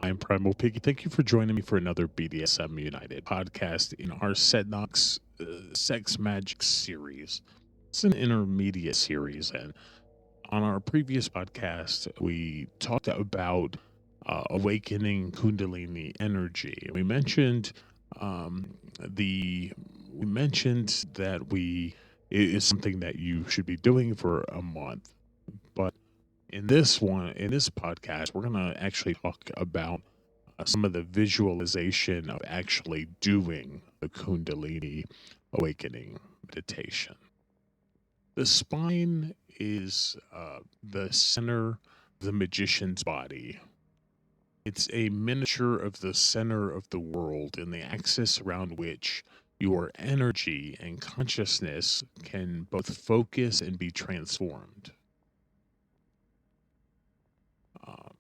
I'm Primal Piggy. Thank you for joining me for another BDSM United podcast in our Setnakt's Sex Magic series. It's an intermediate series, and on our previous podcast, we talked about awakening Kundalini energy. We mentioned the we mentioned that it is something that you should be doing for a month, but in this podcast, we're going to actually talk about some of the visualization of actually doing the Kundalini awakening meditation. The spine is the center of the magician's body. It's a miniature of the center of the world and the axis around which your energy and consciousness can both focus and be transformed. Um,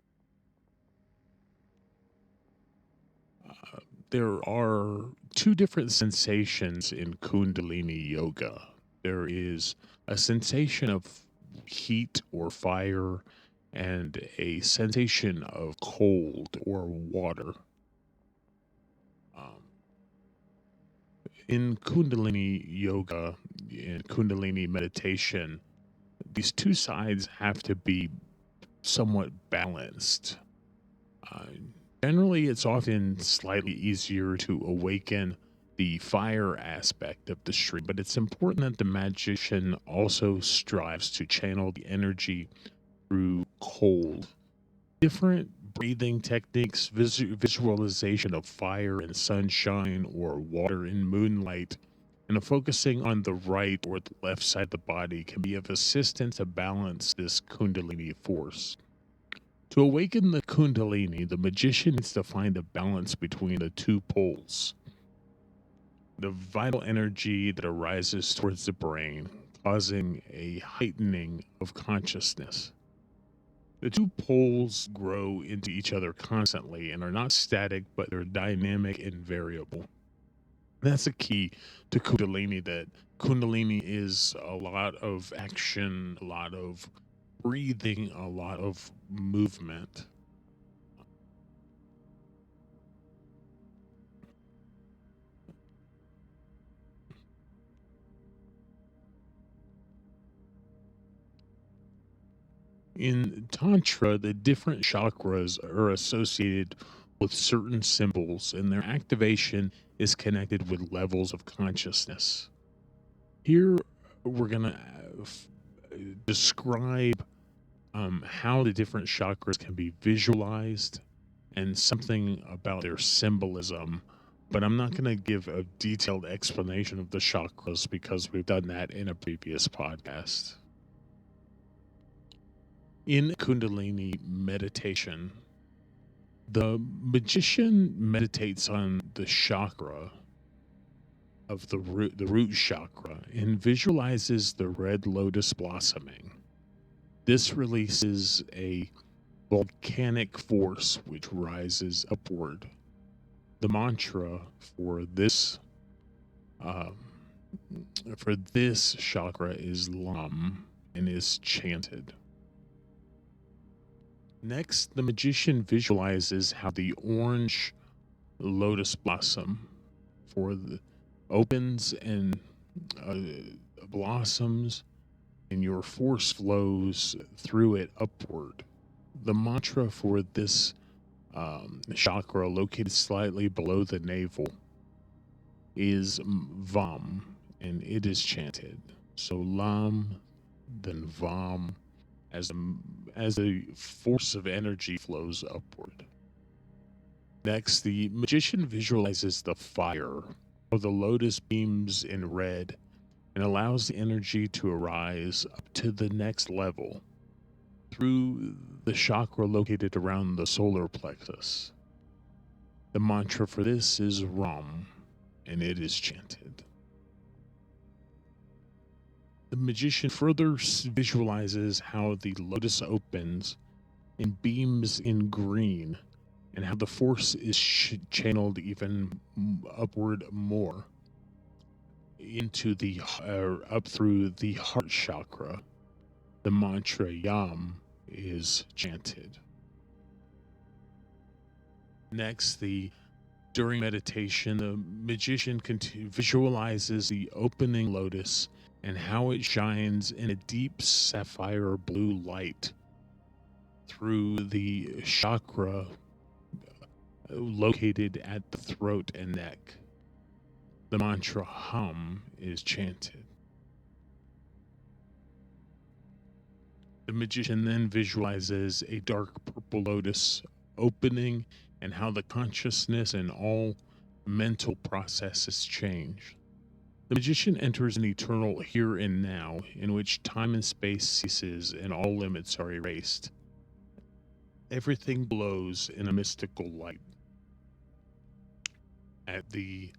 there are two different sensations in Kundalini yoga. There is a sensation of heat or fire and a sensation of cold or water. Um, in Kundalini yoga and Kundalini meditation, these two sides have to be somewhat balanced. Uh, Generally, it's often slightly easier to awaken the fire aspect of the stream, but it's important that the magician also strives to channel the energy through cold. Different breathing techniques, visualization of fire and sunshine or water and moonlight, and focusing on the right or the left side of the body can be of assistance to balance this Kundalini force. To awaken the Kundalini, the magician needs to find a balance between the two poles. The vital energy that arises towards the brain, causing a heightening of consciousness. The two poles grow into each other constantly and are not static, but they're dynamic and variable. That's a key to Kundalini, that Kundalini is a lot of action, a lot of breathing, a lot of movement. In Tantra, the different chakras are associated with certain symbols, and their activation is connected with levels of consciousness. Here, we're going to describe how the different chakras can be visualized and something about their symbolism. But I'm not going to give a detailed explanation of the chakras because we've done that in a previous podcast. In Kundalini meditation, the magician meditates on the chakra of the root chakra, and visualizes the red lotus blossoming. This releases a volcanic force which rises upward. The mantra um, for this chakra is Lam and is chanted. Next, the magician visualizes how the orange lotus blossom opens and blossoms, and your force flows through it upward. The mantra for this chakra, located slightly below the navel, is Vam, and it is chanted. So Lam, then Vam, as the force of energy flows upward. Next, the magician visualizes the fire of the lotus beams in red and allows the energy to arise up to the next level through the chakra located around the solar plexus. The mantra for this is Ram, and it is chanted. The magician further visualizes how the lotus opens and beams in green, and how the force is channeled even upward more into up through the heart chakra. The mantra Yam is chanted. Next, during meditation, the magician visualizes the opening lotus and how it shines in a deep sapphire blue light through the chakra located at the throat and neck. The mantra hum is chanted. The magician then visualizes a dark purple lotus opening and how the consciousness and all mental processes change. The magician enters an eternal here and now in which time and space ceases and all limits are erased. Everything glows in a mystical light. At the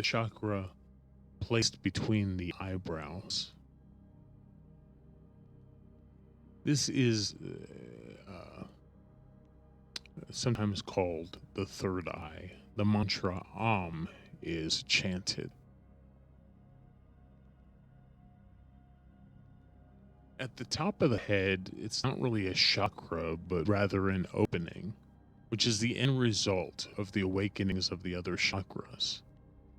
chakra placed between the eyebrows. This is sometimes called the third eye. The mantra Om is chanted. At the top of the head, it's not really a chakra, but rather an opening, which is the end result of the awakenings of the other chakras.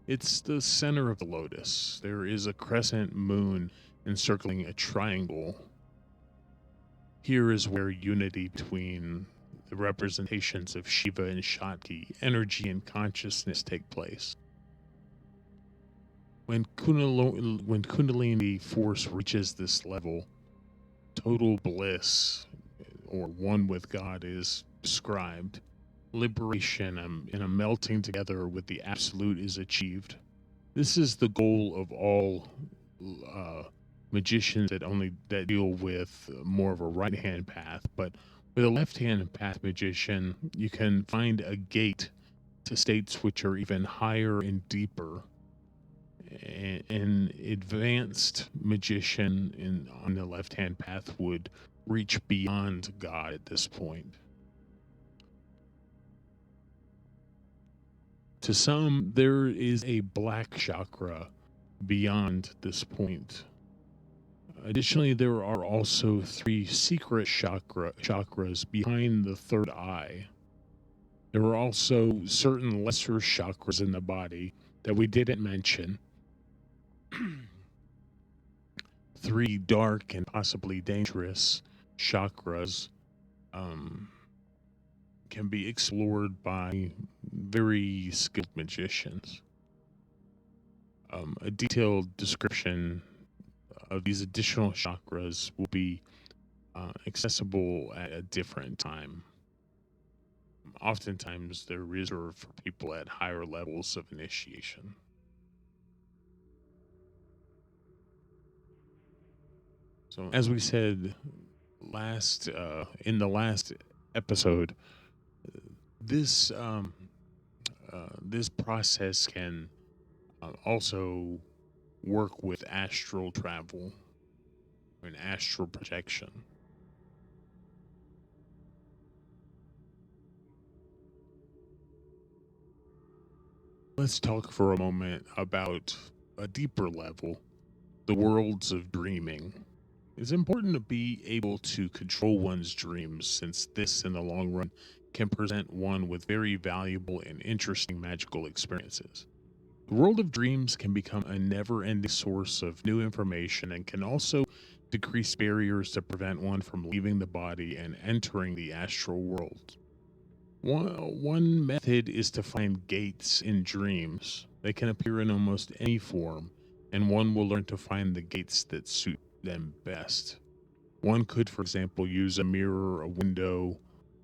It's the center of the lotus. There is a crescent moon encircling a triangle. Here is where unity between the representations of Shiva and Shakti, energy and consciousness, take place. When kundalini force reaches this level, total bliss, or one with God, is described. Liberation and a melting together with the absolute is achieved. This is the goal of all magicians that deal with more of a right-hand path. But with a left-hand path magician, you can find a gate to states which are even higher and deeper. An advanced magician on the left-hand path would reach beyond God at this point. To some, there is a black chakra beyond this point. Additionally, there are also 3 secret chakras behind the third eye. There are also certain lesser chakras in the body that we didn't mention. 3 dark and possibly dangerous chakras can be explored by very skilled magicians. A detailed description of these additional chakras will be accessible at a different time. Oftentimes, they're reserved for people at higher levels of initiation. So, as we said in the last episode, this process can also work with astral travel and astral projection. Let's talk for a moment about a deeper level, the worlds of dreaming. It's important to be able to control one's dreams, since this, in the long run, can present one with very valuable and interesting magical experiences. The world of dreams can become a never-ending source of new information and can also decrease barriers to prevent one from leaving the body and entering the astral world. One method is to find gates in dreams. They can appear in almost any form, and one will learn to find the gates that suit them best. One could, for example, use a mirror, a window,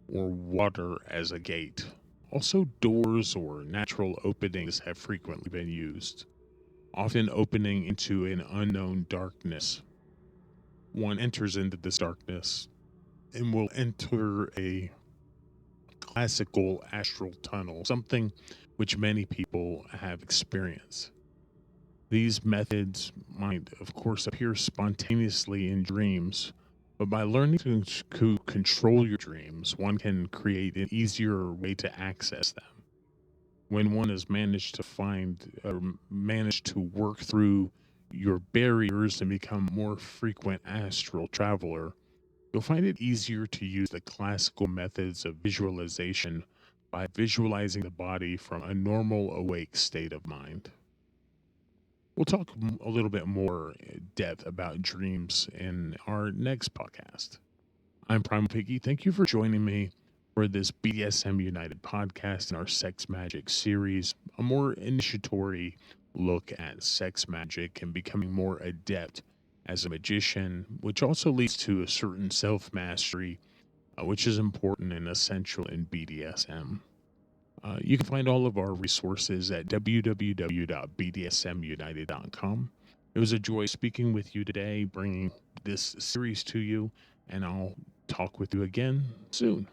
or water as a gate. Also, doors or natural openings have frequently been used, often opening into an unknown darkness. One enters into this darkness and will enter a classical astral tunnel, something which many people have experienced. These methods might, of course, appear spontaneously in dreams, but by learning to control your dreams, one can create an easier way to access them. When one has managed to work through your barriers and become a more frequent astral traveler, You'll find it easier to use the classical methods of visualization by visualizing the body from a normal awake state of mind. We'll talk a little bit more in depth about dreams in our next podcast. I'm Primal Piggy. Thank you for joining me for this BDSM United podcast in our Sex Magic series, a more initiatory look at sex magic and becoming more adept as a magician, which also leads to a certain self-mastery, which is important and essential in BDSM. You can find all of our resources at www.bdsmunited.com. It was a joy speaking with you today, bringing this series to you, and I'll talk with you again soon.